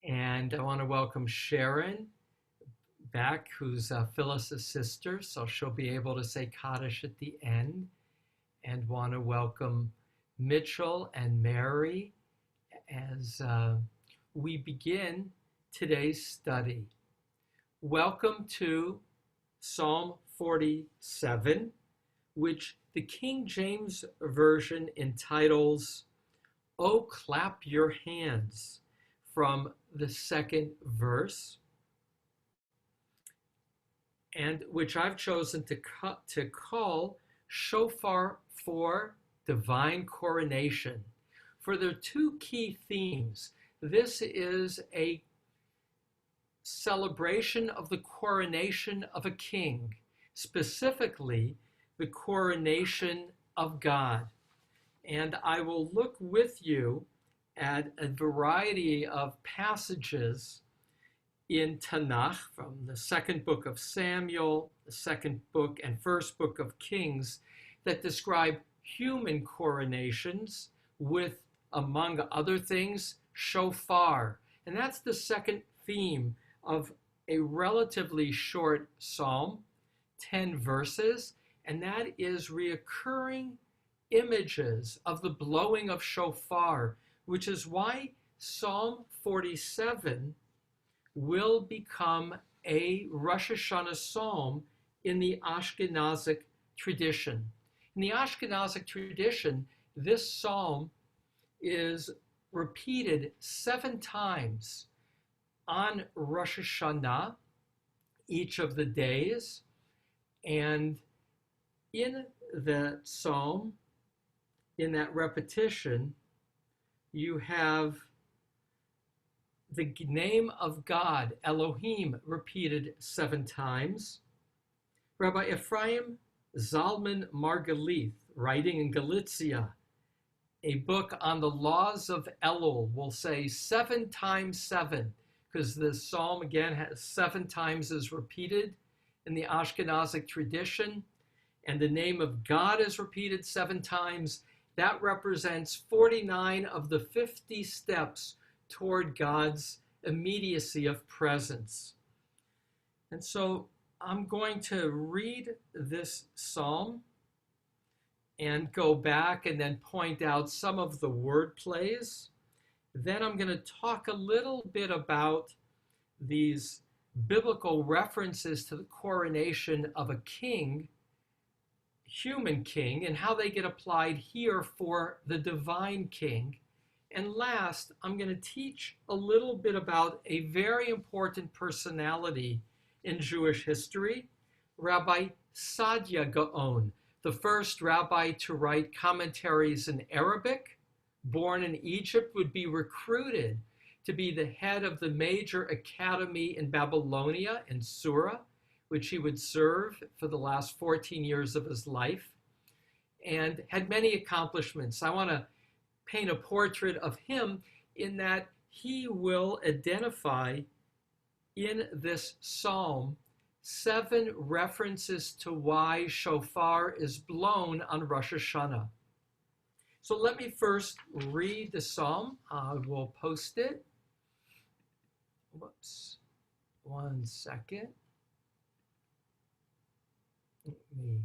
And I want to welcome Sharon back, who's Phyllis's sister, so she'll be able to say Kaddish at the end. And want to welcome Mitchell and Mary as we begin today's study. Welcome to Psalm 47, which the King James Version entitles, "Oh, clap your hands," from the second verse, and which I've chosen to call Shofar for Divine Coronation. For there are two key themes. This is a celebration of the coronation of a king, specifically the coronation of God. And I will look with you at a variety of passages in Tanakh, from the second book of Samuel, the second book and first book of Kings, that describe human coronations with, among other things, shofar. And that's the second theme of a relatively short psalm, 10 verses, and that is reoccurring images of the blowing of shofar, which is why Psalm 47 will become a Rosh Hashanah psalm in the Ashkenazic tradition. In the Ashkenazic tradition, this psalm is repeated 7 times on Rosh Hashanah, each of the days, and in the psalm, in that repetition, you have the name of God, Elohim, repeated 7 times. Rabbi Ephraim Zalman Margalith, writing in Galicia, a book on the laws of Elul, will say 7 times 7, because the psalm again has 7 times is repeated in the Ashkenazic tradition, and the name of God is repeated 7 times. That represents 49 of the 50 steps toward God's immediacy of presence. And so I'm going to read this psalm and go back and then point out some of the word plays. Then I'm going to talk a little bit about these biblical references to the coronation of a king, human king, and how they get applied here for the divine king. And last, I'm going to teach a little bit about a very important personality in Jewish history, Rabbi Sadia Gaon, the first rabbi to write commentaries in Arabic, born in Egypt, would be recruited to be the head of the major academy in Babylonia, in Sura, which he would serve for the last 14 years of his life, and had many accomplishments. I want to paint a portrait of him in that he will identify in this psalm 7 references to why shofar is blown on Rosh Hashanah. So let me first read the psalm. I will post it. Whoops. 1 second. Let me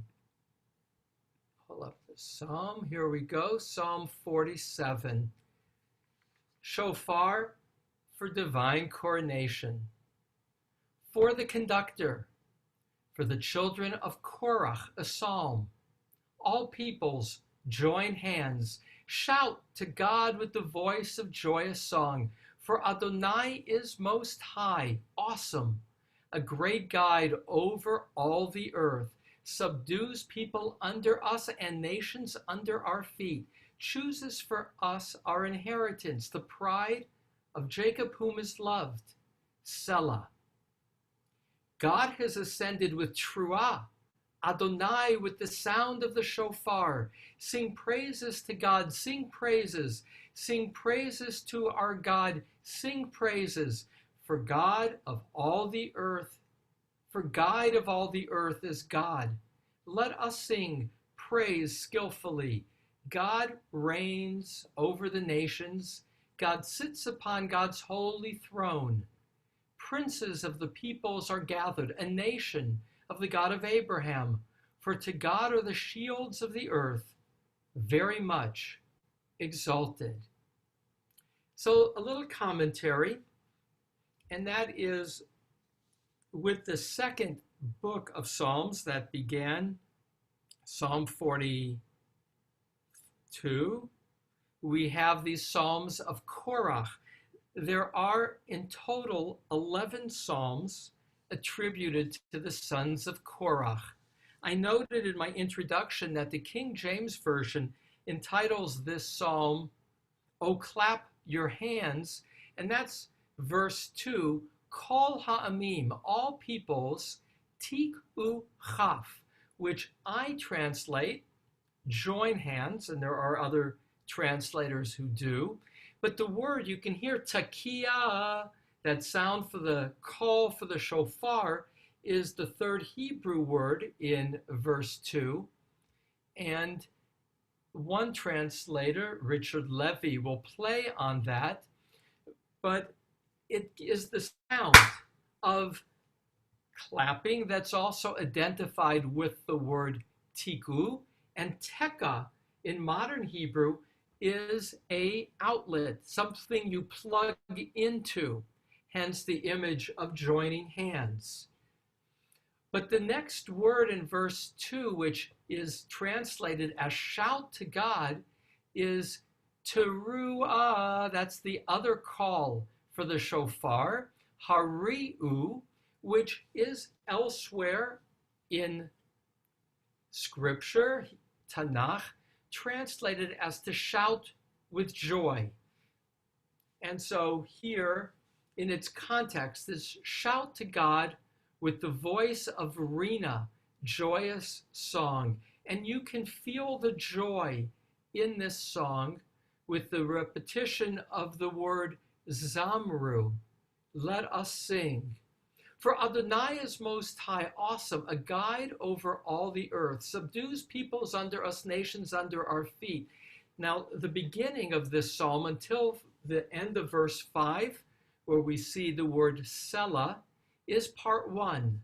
pull up the psalm. Here we go. Psalm 47. Shofar for divine coronation. For the conductor, for the children of Korach, a psalm. All peoples, join hands. Shout to God with the voice of joyous song. For Adonai is most high, awesome, a great guide over all the earth. Subdues people under us and nations under our feet. Chooses for us our inheritance, the pride of Jacob whom is loved. Selah. God has ascended with truah, Adonai with the sound of the shofar. Sing praises to God, sing praises to our God, sing praises. For God of all the earth, for guide of all the earth is God. Let us sing praise skillfully. God reigns over the nations. God sits upon God's holy throne. Princes of the peoples are gathered, a nation of the God of Abraham. For to God are the shields of the earth, very much exalted. So a little commentary, and that is with the second book of Psalms that began, Psalm 42, we have these Psalms of Korach. There are in total 11 Psalms attributed to the sons of Korach. I noted in my introduction that the King James Version entitles this psalm, "O clap your hands," and that's verse 2, Kol ha'amim, all peoples, tik'u chaf, which I translate, join hands, and there are other translators who do. But the word, you can hear takia, that sound for the call for the shofar, is the third Hebrew word in verse 2. And one translator, Richard Levy, will play on that, but it is the sound of clapping that's also identified with the word tiku, and teka in modern Hebrew is a outlet, something you plug into, hence the image of joining hands. But the next word in verse 2, which is translated as shout to God, is teruah. That's the other call for the shofar, hari'u, which is elsewhere in Scripture, Tanakh, translated as to shout with joy. And so here, in its context, this shout to God with the voice of Rena, joyous song. And you can feel the joy in this song with the repetition of the word zamru, let us sing. For Adonai is most high, awesome, a guide over all the earth, subdues peoples under us, nations under our feet. Now, the beginning of this psalm until the end of verse 5, where we see the word Selah, is part 1.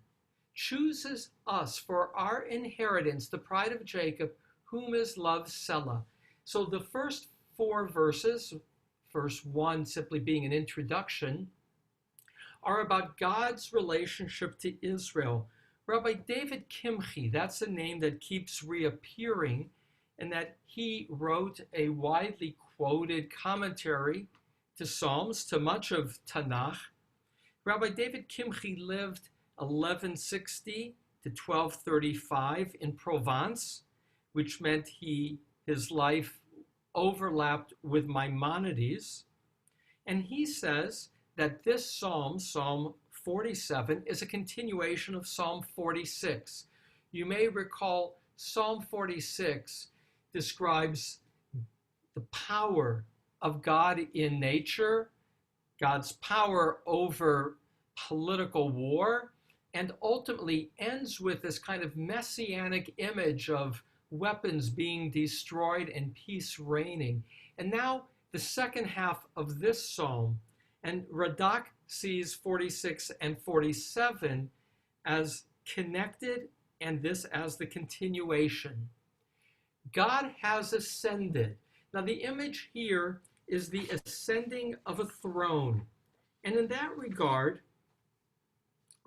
Chooses us for our inheritance, the pride of Jacob, whom is loved Selah. So the first 4 verses, verse 1 simply being an introduction, are about God's relationship to Israel. Rabbi David Kimchi, that's a name that keeps reappearing, and that he wrote a widely quoted commentary to Psalms, to much of Tanakh. Rabbi David Kimchi lived 1160 to 1235 in Provence, which meant his life overlapped with Maimonides. And he says that this psalm, Psalm 47, is a continuation of Psalm 46. You may recall Psalm 46 describes the power of God in nature, God's power over political war, and ultimately ends with this kind of messianic image of weapons being destroyed and peace reigning. And now the second half of this psalm, and Radak sees 46 and 47 as connected, and this as the continuation. God has ascended. Now the image here is the ascending of a throne. And in that regard,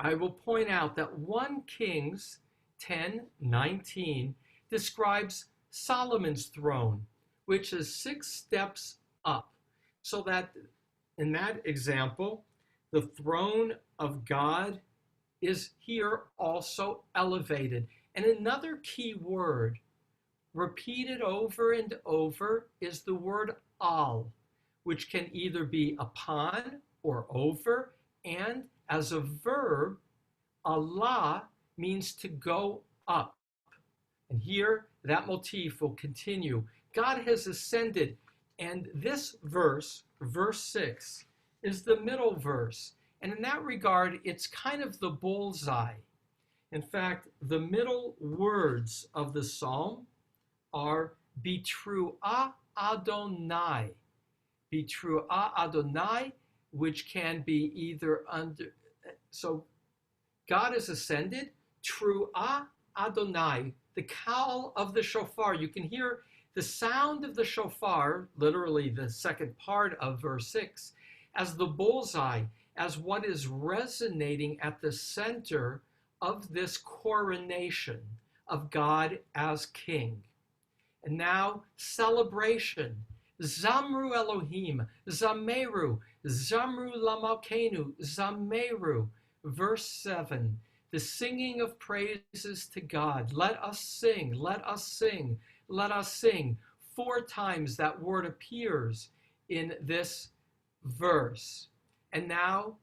I will point out that 1 Kings 10:19 describes Solomon's throne, which is 6 steps up. So that in that example, the throne of God is here also elevated. And another key word repeated over and over is the word al, which can either be upon or over, and as a verb, Allah means to go up. And here, that motif will continue. God has ascended, and this verse, verse 6, is the middle verse. And in that regard, it's kind of the bullseye. In fact, the middle words of the psalm are Bitruah Adonai, be Truah Adonai, which can be either under, so God is ascended, Truah Adonai, the call of the shofar. You can hear the sound of the shofar, literally the second part of verse 6, as the bullseye, as what is resonating at the center of this coronation of God as King. And now, celebration. Zamru Elohim, Zameru, Zamru Lamalkenu, Zameru. Verse 7, the singing of praises to God. Let us sing, let us sing, let us sing. 4 times that word appears in this verse. And now,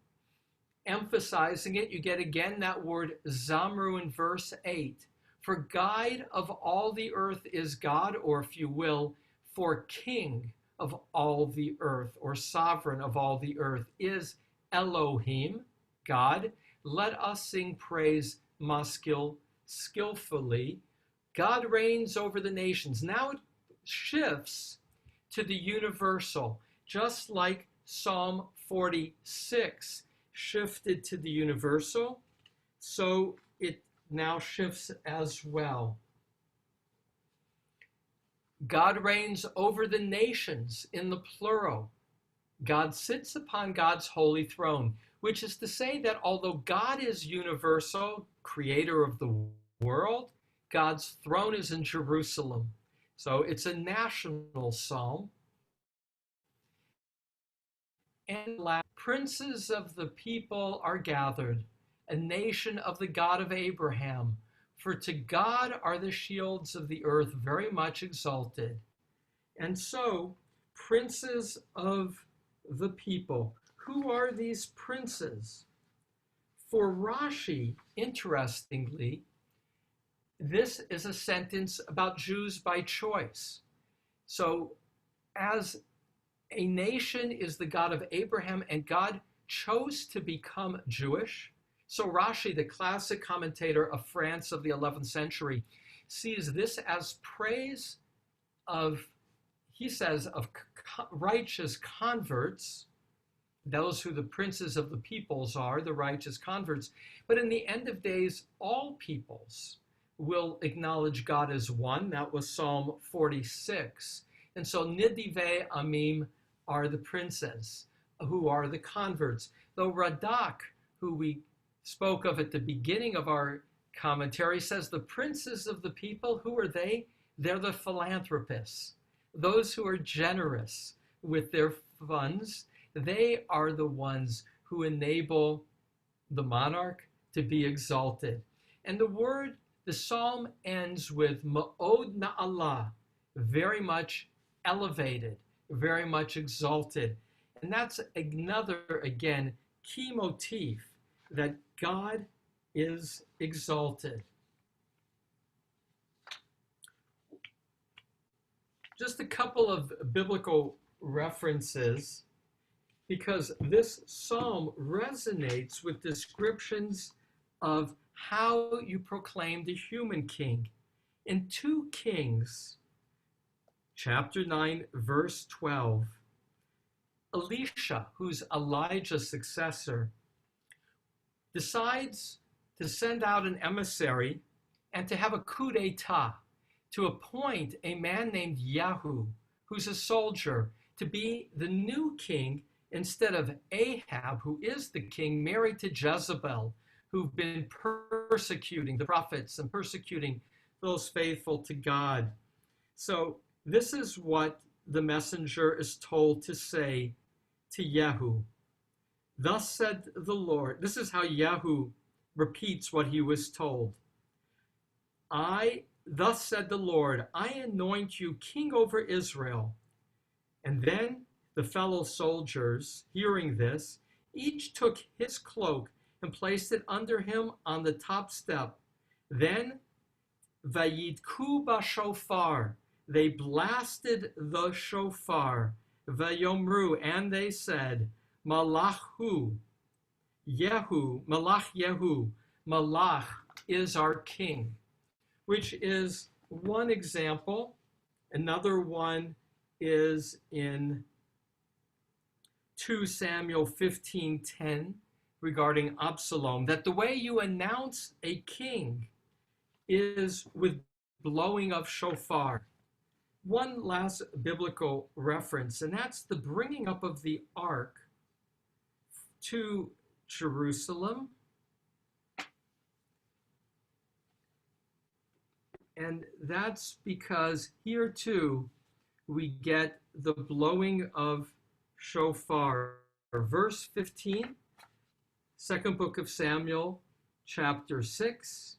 emphasizing it, you get again that word Zamru in verse 8. For guide of all the earth is God, or if you will, for king of all the earth, or sovereign of all the earth, is Elohim, God. Let us sing praise maskil, skillfully. God reigns over the nations. Now it shifts to the universal, just like Psalm 46 shifted to the universal, so it now shifts as well. God reigns over the nations in the plural. God sits upon God's holy throne, which is to say that although God is universal, creator of the world, God's throne is in Jerusalem. So it's a national psalm. And princes of the people are gathered, a nation of the God of Abraham. For to God are the shields of the earth very much exalted. And so, princes of the people. Who are these princes? For Rashi, interestingly, this is a sentence about Jews by choice. So, as a nation is the God of Abraham, and God chose to become Jewish. So Rashi, the classic commentator of France of the 11th century, sees this as praise of, he says, of righteous converts, those who the princes of the peoples are, the righteous converts. But in the end of days, all peoples will acknowledge God as one. That was Psalm 46. And so Nidivei Amim are the princes, who are the converts. Though Radak, who we spoke of at the beginning of our commentary, says the princes of the people, who are they? They're the philanthropists, those who are generous with their funds. They are the ones who enable the monarch to be exalted. And the psalm ends with Ma'od Na'alah, very much elevated, very much exalted. And that's another, again, key motif, that God is exalted. Just a couple of biblical references, because this psalm resonates with descriptions of how you proclaim the human king. In 2 Kings, chapter 9, verse 12, Elisha, who's Elijah's successor, decides to send out an emissary and to have a coup d'etat, to appoint a man named Jehu, who's a soldier, to be the new king instead of Ahab, who is the king, married to Jezebel, who've been persecuting the prophets and persecuting those faithful to God. So this is what the messenger is told to say to Jehu. Thus said the Lord. This is how Jehu repeats what he was told. Thus said the Lord, I anoint you king over Israel. And then the fellow soldiers, hearing this, each took his cloak and placed it under him on the top step. Then Vayidku bashofar, they blasted the shofar. Vayomru, and they said, Malach Yehu, Malach is our king, which is one example. Another one is in 2 Samuel 15:10 regarding Absalom, that the way you announce a king is with blowing of shofar. One last biblical reference, and that's the bringing up of the ark to Jerusalem. And that's because here too we get the blowing of shofar. Verse 15, second book of Samuel, chapter 6.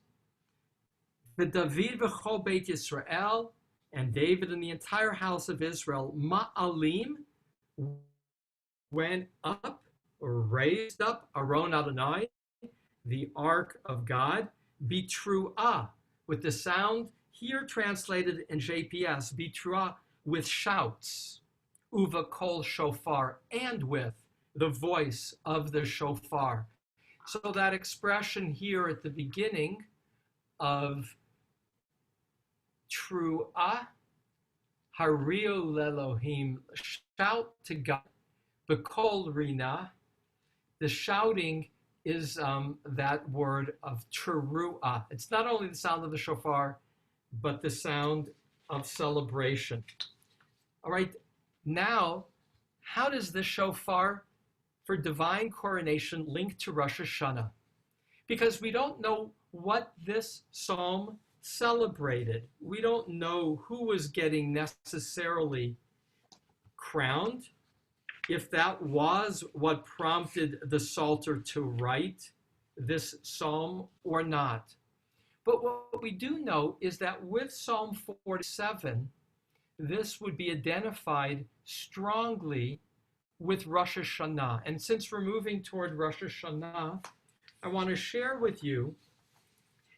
David v'chol Beit Yisrael, and David and the entire house of Israel, ma'alim, went up or raised up Aron Adonai, the ark of God, bitruah, with the sound here translated in JPS, bitruah, with shouts, uva kol shofar, and with the voice of the shofar. So that expression here at the beginning of truah, hariu lelohim, shout to God, b'kol rina, the shouting is that word of teruah. It's not only the sound of the shofar, but the sound of celebration. All right, now, how does the shofar for divine coronation link to Rosh Hashanah? Because we don't know what this psalm celebrated. We don't know who was getting necessarily crowned, if that was what prompted the Psalter to write this psalm or not. But what we do know is that with Psalm 47, this would be identified strongly with Rosh Hashanah. And since we're moving toward Rosh Hashanah, I want to share with you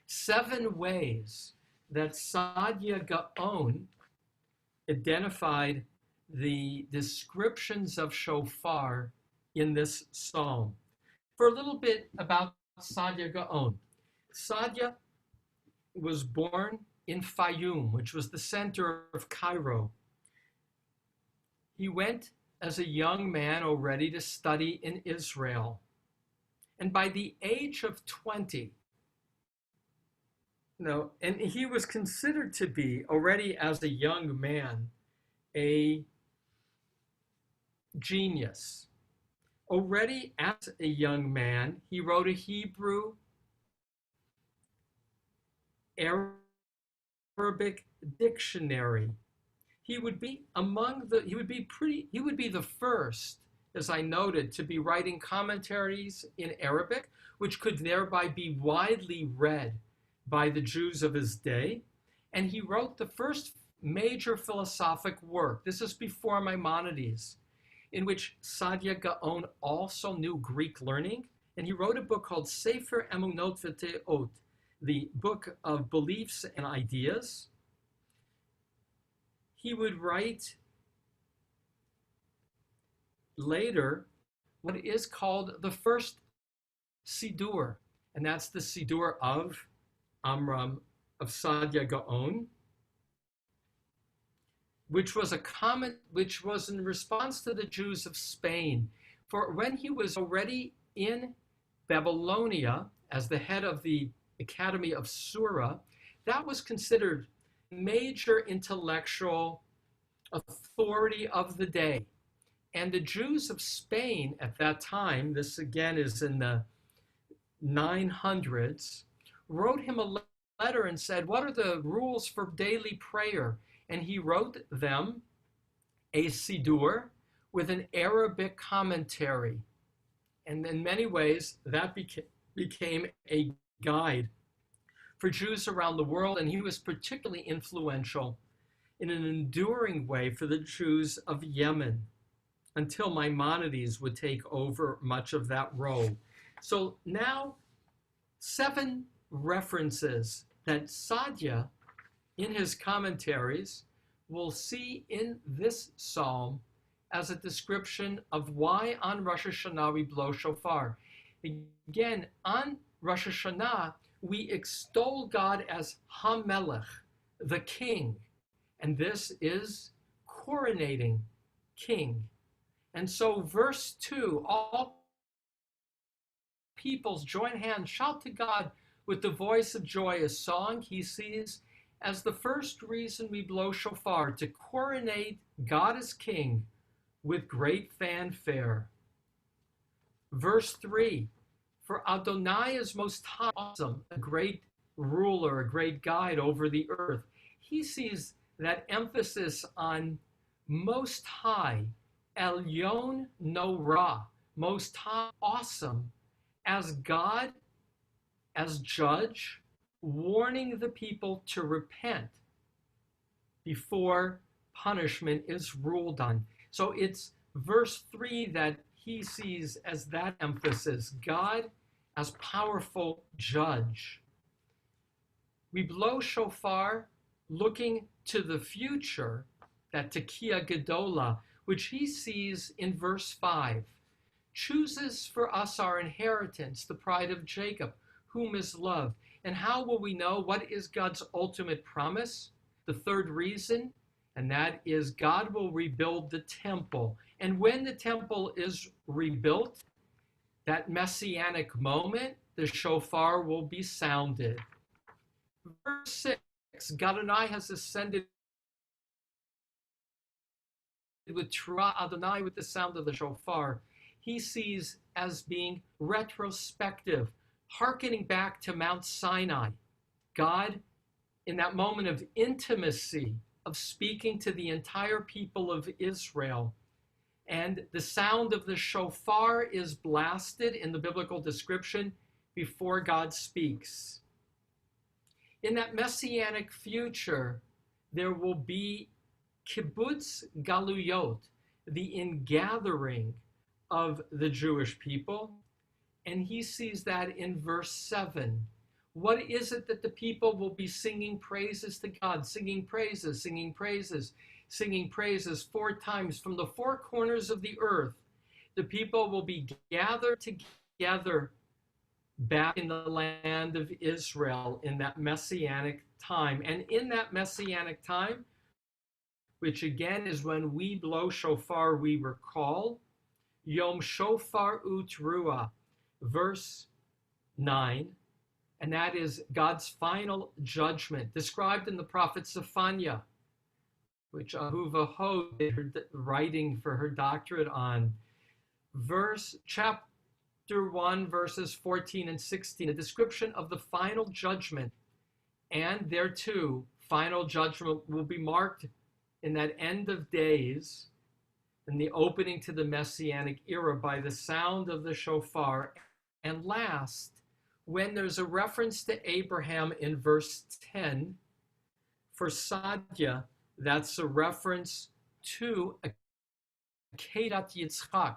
7 ways that Saadia Gaon identified the descriptions of shofar in this psalm. For a little bit about Saadia Gaon. Saadia was born in Fayum, which was the center of Cairo. He went as a young man already to study in Israel. And by the age of 20, and he was considered to be, already as a young man, a genius. Already as a young man, he wrote a Hebrew, Arabic dictionary. He would be the first, as I noted, to be writing commentaries in Arabic, which could thereby be widely read by the Jews of his day. And he wrote the first major philosophic work. This is before Maimonides, in which Saadia Gaon also knew Greek learning. And he wrote a book called Sefer Emunot V'Teot, the book of beliefs and ideas. He would write later what is called the first Sidur, and that's the Sidur of Amram, of Saadia Gaon, which was in response to the Jews of Spain. For when he was already in Babylonia as the head of the Academy of Sura, that was considered major intellectual authority of the day. And the Jews of Spain at that time, this again is in the 900s, wrote him a letter and said, what are the rules for daily prayer? And he wrote them a Sidur with an Arabic commentary. And in many ways, that became a guide for Jews around the world, and he was particularly influential in an enduring way for the Jews of Yemen until Maimonides would take over much of that role. So now 7 references that Saadia in his commentaries will see in this psalm as a description of why on Rosh Hashanah we blow shofar. Again, on Rosh Hashanah, we extol God as HaMelech, the King, and this is coronating King. And so verse 2, all peoples join hands, shout to God with the voice of joy, a song he sees as the first reason we blow shofar, to coronate God as king with great fanfare. Verse 3, for Adonai is most high, awesome, a great ruler, a great guide over the earth. He sees that emphasis on most high, Elyon Norah, most high, awesome, as God, as judge, warning the people to repent before punishment is ruled on. So it's verse 3 that he sees as that emphasis, God as powerful judge. We blow shofar looking to the future, that tekiah gedola, which he sees in verse 5, chooses for us our inheritance, the pride of Jacob, whom is loved. And how will we know what is God's ultimate promise? The third reason, and that is God will rebuild the temple. And when the temple is rebuilt, that messianic moment, the shofar will be sounded. Verse 6, God Adonai has ascended with Teruah Adonai, with the sound of the shofar. He sees as being retrospective, hearkening back to Mount Sinai. God, in that moment of intimacy, of speaking to the entire people of Israel. And the sound of the shofar is blasted in the biblical description before God speaks. In that messianic future, there will be kibbutz galuyot, the ingathering of the Jewish people. And he sees that in verse 7. What is it that the people will be singing praises to God? Singing praises, singing praises, singing praises 4 times from the 4 corners of the earth. The people will be gathered together back in the land of Israel in that messianic time. And in that messianic time, which again is when we blow shofar, we recall Yom Shofar Utruah, verse 9, and that is God's final judgment, described in the prophet Zephaniah, which Ahuva Ho did her writing for her doctorate on. Chapter 1, verses 14 and 16, a description of the final judgment. And there too, final judgment will be marked in that end of days, in the opening to the Messianic era, by the sound of the shofar. And last, when there's a reference to Abraham in verse 10, for Sadia, that's a reference to Akedat Yitzchak,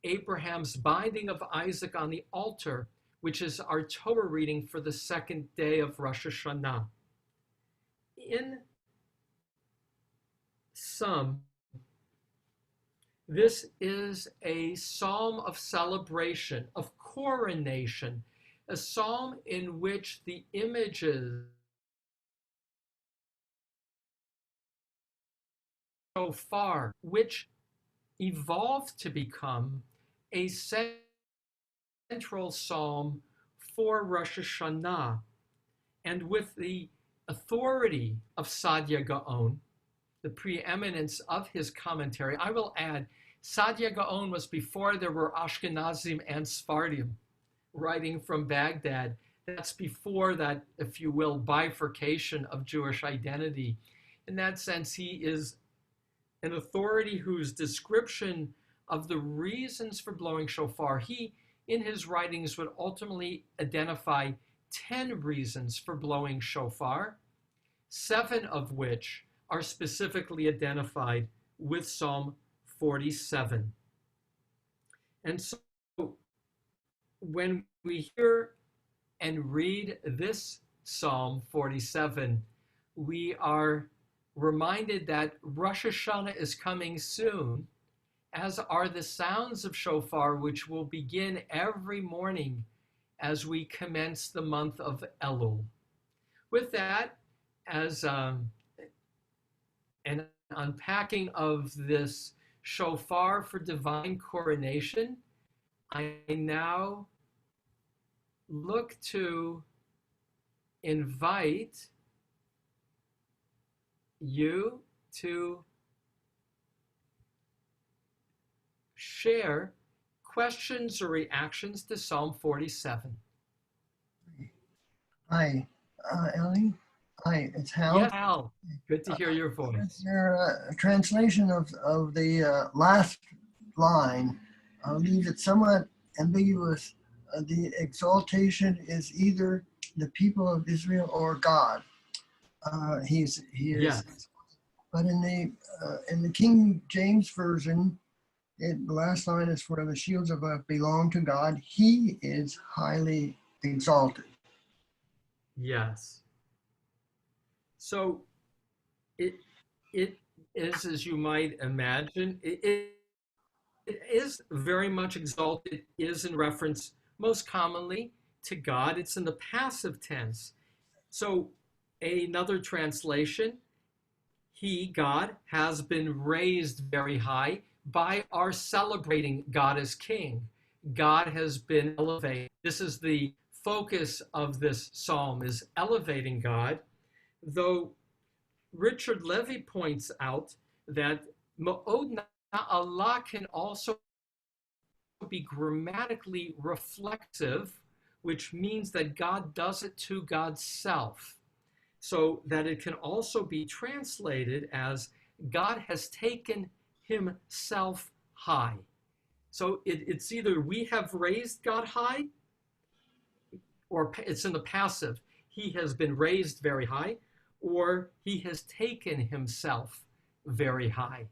Abraham's binding of Isaac on the altar, which is our Torah reading for the 2nd day of Rosh Hashanah. In sum, this is a psalm of celebration, of coronation, a psalm in which the images so far, which evolved to become a central psalm for Rosh Hashanah, and with the authority of Sadia Gaon, the preeminence of his commentary. I will add, Sadia Gaon was before there were Ashkenazim and Sephardim writing from Baghdad. That's before that, if you will, bifurcation of Jewish identity. In that sense, he is an authority whose description of the reasons for blowing shofar, he, in his writings, would ultimately identify 10 reasons for blowing shofar, 7 of which are specifically identified with Psalm 47. And so when we hear and read this Psalm 47, we are reminded that Rosh Hashanah is coming soon, as are the sounds of shofar, which will begin every morning as we commence the month of Elul. With that, as an unpacking of this Shofar for divine coronation, I now look to invite you to share questions or reactions to Psalm 47. Hi, Ellie. Hi, it's Hal. Yes, Hal. Good to hear your voice. Is there a translation of the last line leaves it somewhat ambiguous. The exaltation is either the people of Israel or God. He is. Yes. But in the King James version, the last line is, "For the shields of life belong to God. He is highly exalted." Yes. So it is, as you might imagine, it is very much exalted, is in reference most commonly to God. It's in the passive tense. So another translation, he, God, has been raised very high by our celebrating God as King. God has been elevated. This is the focus of this psalm, is elevating God, though Richard Levy points out that Ma'od Allah can also be grammatically reflexive, which means that God does it to God's self. So that it can also be translated as God has taken himself high. So it's either we have raised God high, or it's in the passive. He has been raised very high, or he has taken himself very high.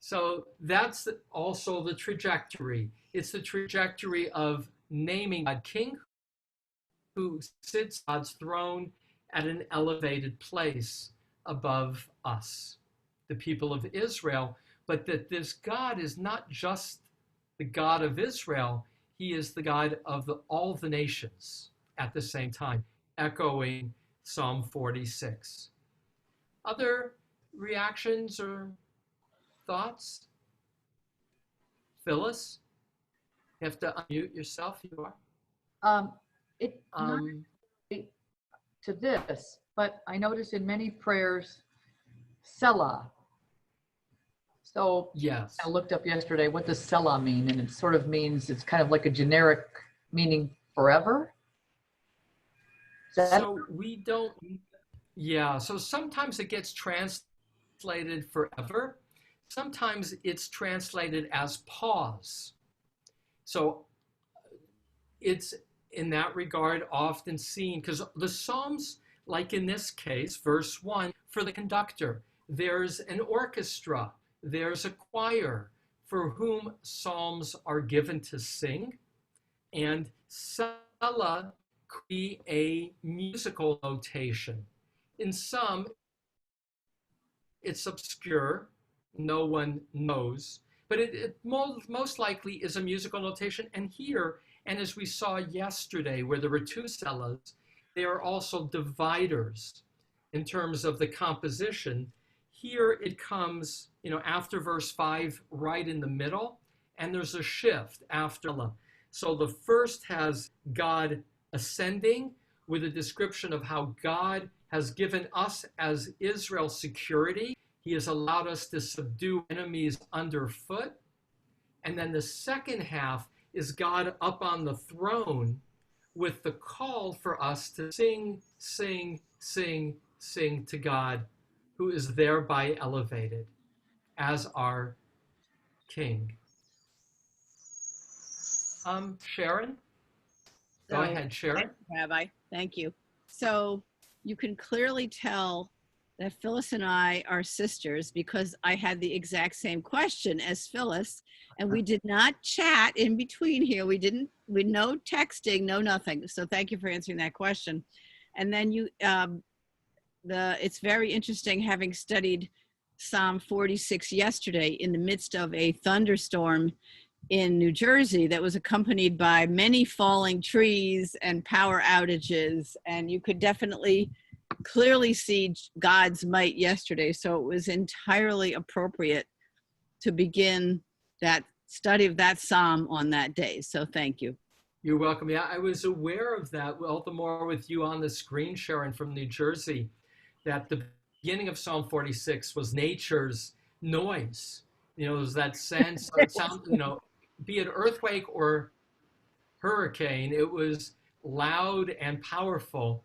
So that's also the trajectory. It's the trajectory of naming God King, who sits on God's throne at an elevated place above us, the people of Israel, but that this God is not just the God of Israel, he is the God of all the nations at the same time, echoing Psalm 46. Other reactions or thoughts? Phyllis, you have to unmute yourself. You are. Not to this, but I notice in many prayers, Selah. So yes. I looked up yesterday, what does Selah mean? And it sort of means, it's kind of like a generic meaning forever. So we don't, yeah, so sometimes it gets translated forever. Sometimes it's translated as pause. So it's in that regard often seen, because the Psalms, like in this case, verse 1, for the conductor, there's an orchestra, there's a choir for whom psalms are given to sing. And Selah could be a musical notation. In some, it's obscure, no one knows, but it most likely is a musical notation. And here, and as we saw yesterday, where there were two Selahs, they are also dividers in terms of the composition. Here it comes, after verse 5, right in the middle, and there's a shift after Selah. So the first has God ascending with a description of how God has given us as Israel security. He has allowed us to subdue enemies underfoot. And then the second half is God up on the throne with the call for us to sing, sing, sing, sing to God, who is thereby elevated as our King. Sharon? Go ahead, Sharon. Rabbi, thank you. So you can clearly tell that Phyllis and I are sisters because I had the exact same question as Phyllis, and we did not chat in between here. We no texting, no nothing. So thank you for answering that question. And then it's very interesting, having studied Psalm 46 yesterday in the midst of a thunderstorm in New Jersey that was accompanied by many falling trees and power outages. And you could definitely clearly see God's might yesterday. So it was entirely appropriate to begin that study of that psalm on that day. So thank you. You're welcome. Yeah, I was aware of that, all the more with you on the screen, Sharon, from New Jersey, that the beginning of Psalm 46 was nature's noise. You know, there's that sense, or it sound, you know, be it earthquake or hurricane, it was loud and powerful,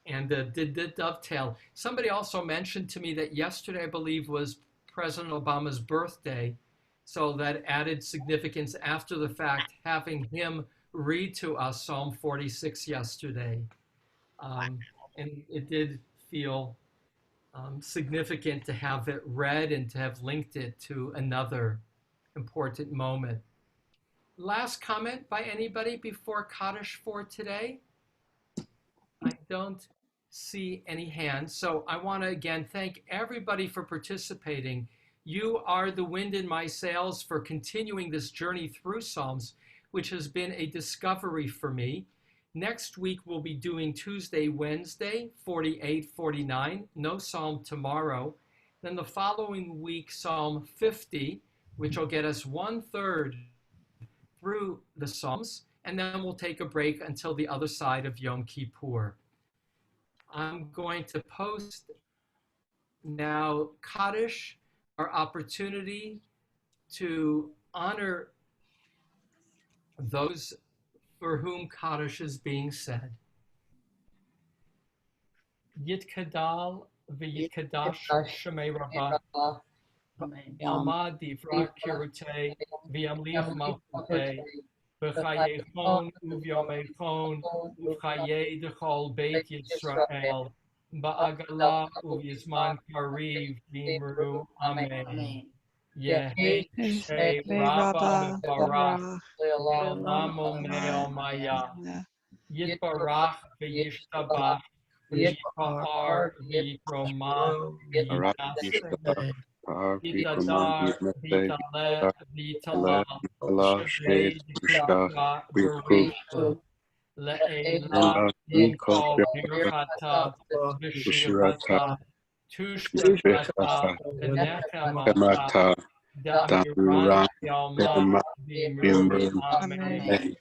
and did dovetail. Somebody also mentioned to me that yesterday, I believe, was President Obama's birthday, so that added significance after the fact, having him read to us Psalm 46 yesterday. And it did feel significant to have it read and to have linked it to another important moment. Last comment by anybody before Kaddish for today? I don't see any hands. So I want to again thank everybody for participating. You are the wind in my sails for continuing this journey through Psalms, which has been a discovery for me. Next week, we'll be doing Tuesday, Wednesday, 48, 49, no Psalm tomorrow. Then the following week, Psalm 50, which will get us 1/3 through the Psalms, and then we'll take a break until the other side of Yom Kippur. I'm going to post now Kaddish, our opportunity to honor those for whom Kaddish is being said. Yitkadal v'yitkadash shemei Rabbah, Alma divra kirutei, v'yamlich malchutei, v'chayechon uvyomechon, uv'chayei d'chol beit Yisrael, ba'agala uvyizman kariv v'imru amen. Yehi Shei Rabba Barach, Le'olam Omer Maya, Yitbarach v'yishtabach, v'yipa'ar v'yikromah v'yinaseh, Yitadar v'yitaleh v'yitalal, Shevei d'kivka v'risha, Le'elah yinkol birchata v'shirata, Tushbechata v'nechemata, Da'amiran Yalma V'imru Amen.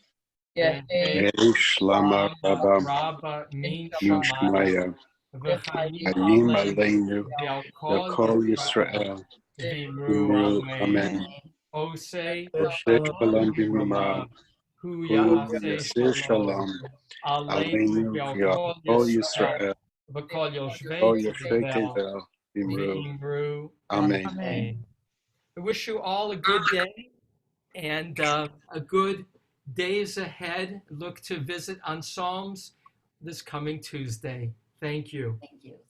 Yehi Shlama Rabba Rabba Min Mishmaya V'chayim Hayim Aleinu Aleinu V'Yal Yakol Yisrael Yisrael V'imru Imru Amen. Amen Osei Shalom Bimra Hu Hu Ya'aseh Yaseh Shalom Shalom Aleinu Aleinu V'Yal Yakol Yisrael Yisrael V'Kol Yoshvei Kol Yoshvei Tevel Tevel Imru V'imru Amen. Amen. I wish you all a good day and a good days ahead. Look to visit on Psalms this coming Tuesday. Thank you. Thank you.